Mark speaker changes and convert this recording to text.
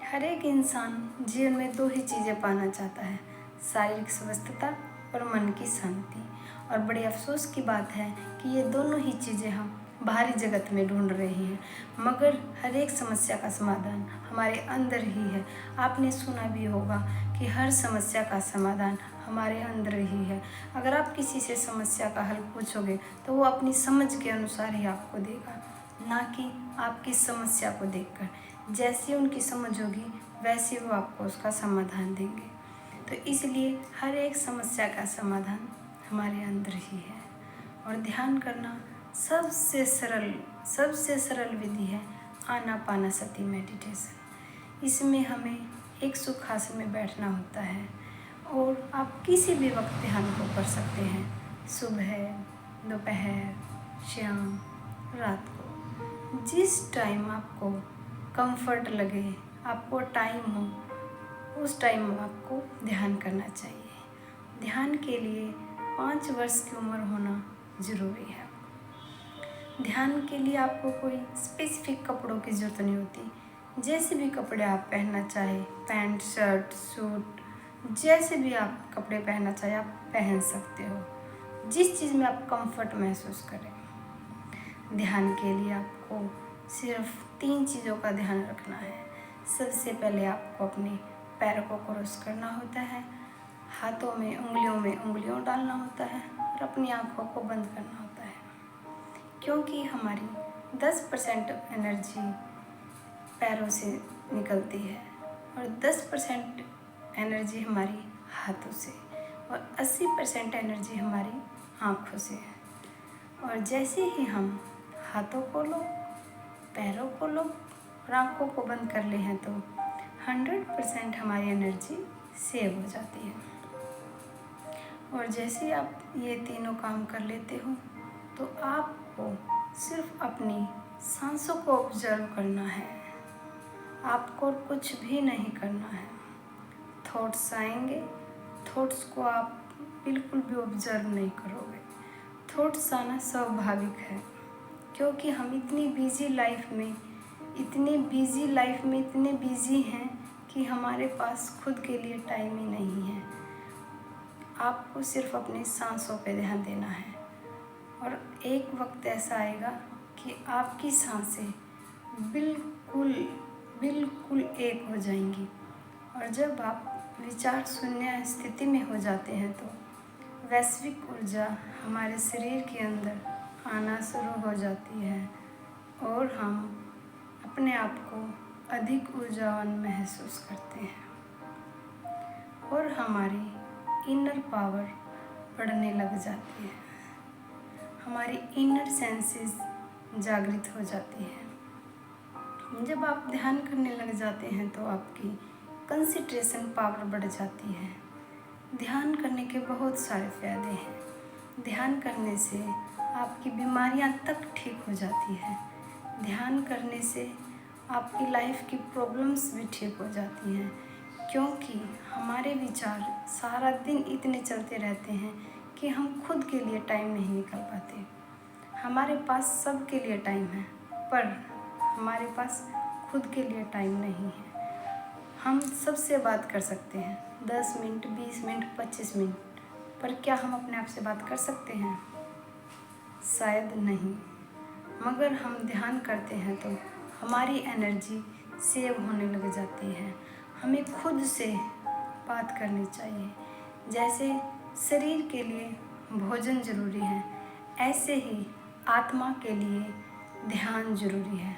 Speaker 1: हर एक इंसान जीवन में दो ही चीज़ें पाना चाहता है, शारीरिक स्वस्थता और मन की शांति। और बड़े अफसोस की बात है कि ये दोनों ही चीज़ें हम बाहरी जगत में ढूंढ रहे हैं, मगर हर एक समस्या का समाधान हमारे अंदर ही है। आपने सुना भी होगा कि हर समस्या का समाधान हमारे अंदर ही है। अगर आप किसी से समस्या का हल पूछोगे तो वो अपनी समझ के अनुसार ही आपको देगा, ना कि आपकी समस्या को देखकर। जैसी उनकी समझ होगी वैसे वो आपको उसका समाधान देंगे। तो इसलिए हर एक समस्या का समाधान हमारे अंदर ही है। और ध्यान करना सबसे सरल विधि है आनापानसति मेडिटेशन। इसमें हमें एक सुखासन में बैठना होता है और आप किसी भी वक्त ध्यान को कर सकते हैं, सुबह, दोपहर, शाम, रात को, जिस टाइम आपको कंफर्ट लगे, आपको टाइम हो, उस टाइम में आपको ध्यान करना चाहिए। ध्यान के लिए 5 वर्ष की उम्र होना ज़रूरी है। ध्यान के लिए आपको कोई स्पेसिफिक कपड़ों की ज़रूरत नहीं होती। जैसे भी कपड़े आप पहनना चाहे, पैंट, शर्ट, सूट, जैसे भी आप कपड़े पहनना चाहे आप पहन सकते हो, जिस चीज़ में आप कंफर्ट महसूस करें। ध्यान के लिए आपको सिर्फ 3 चीज़ों का ध्यान रखना है। सबसे पहले आपको अपने पैरों को क्रॉस करना होता है, हाथों में उंगलियों डालना होता है और अपनी आँखों को बंद करना होता है, क्योंकि हमारी 10% एनर्जी पैरों से निकलती है और 10% एनर्जी हमारी हाथों से और 80% एनर्जी हमारी आँखों से है। और जैसे ही हम हाथों को लो, पैरों को लो और आँखों को बंद कर ले हैं तो 100% हमारी एनर्जी सेव हो जाती है। और जैसे ही आप ये तीनों काम कर लेते हो तो आपको सिर्फ अपनी सांसों को ऑब्जर्व करना है, आपको कुछ भी नहीं करना है। थॉट्स आएंगे, थॉट्स को आप बिल्कुल भी ऑब्जर्व नहीं करोगे। थॉट्स आना स्वाभाविक है, क्योंकि हम इतनी बिजी लाइफ में इतने बिजी हैं कि हमारे पास खुद के लिए टाइम ही नहीं है। आपको सिर्फ अपनी सांसों पे ध्यान देना है और एक वक्त ऐसा आएगा कि आपकी सांसें बिल्कुल एक हो जाएंगी। और जब आप विचार शून्य स्थिति में हो जाते हैं तो वैश्विक ऊर्जा हमारे शरीर के अंदर आना शुरू हो जाती है और हम अपने आप को अधिक ऊर्जावान महसूस करते हैं और हमारी इनर पावर बढ़ने लग जाती है, हमारी इनर सेंसेस जागृत हो जाती है। जब आप ध्यान करने लग जाते हैं तो आपकी कंसंट्रेशन पावर बढ़ जाती है। ध्यान करने के बहुत सारे फ़ायदे हैं। ध्यान करने से आपकी बीमारियां तक ठीक हो जाती है। ध्यान करने से आपकी लाइफ की प्रॉब्लम्स भी ठीक हो जाती हैं, क्योंकि हमारे विचार सारा दिन इतने चलते रहते हैं कि हम खुद के लिए टाइम नहीं निकाल पाते। हमारे पास सब के लिए टाइम है, पर हमारे पास खुद के लिए टाइम नहीं है। हम सबसे बात कर सकते हैं 10 मिनट, 20 मिनट, 25 मिनट, पर क्या हम अपने आप से बात कर सकते हैं? शायद नहीं। मगर हम ध्यान करते हैं तो हमारी एनर्जी सेव होने लग जाती है। हमें खुद से बात करनी चाहिए। जैसे शरीर के लिए भोजन ज़रूरी है, ऐसे ही आत्मा के लिए ध्यान ज़रूरी है।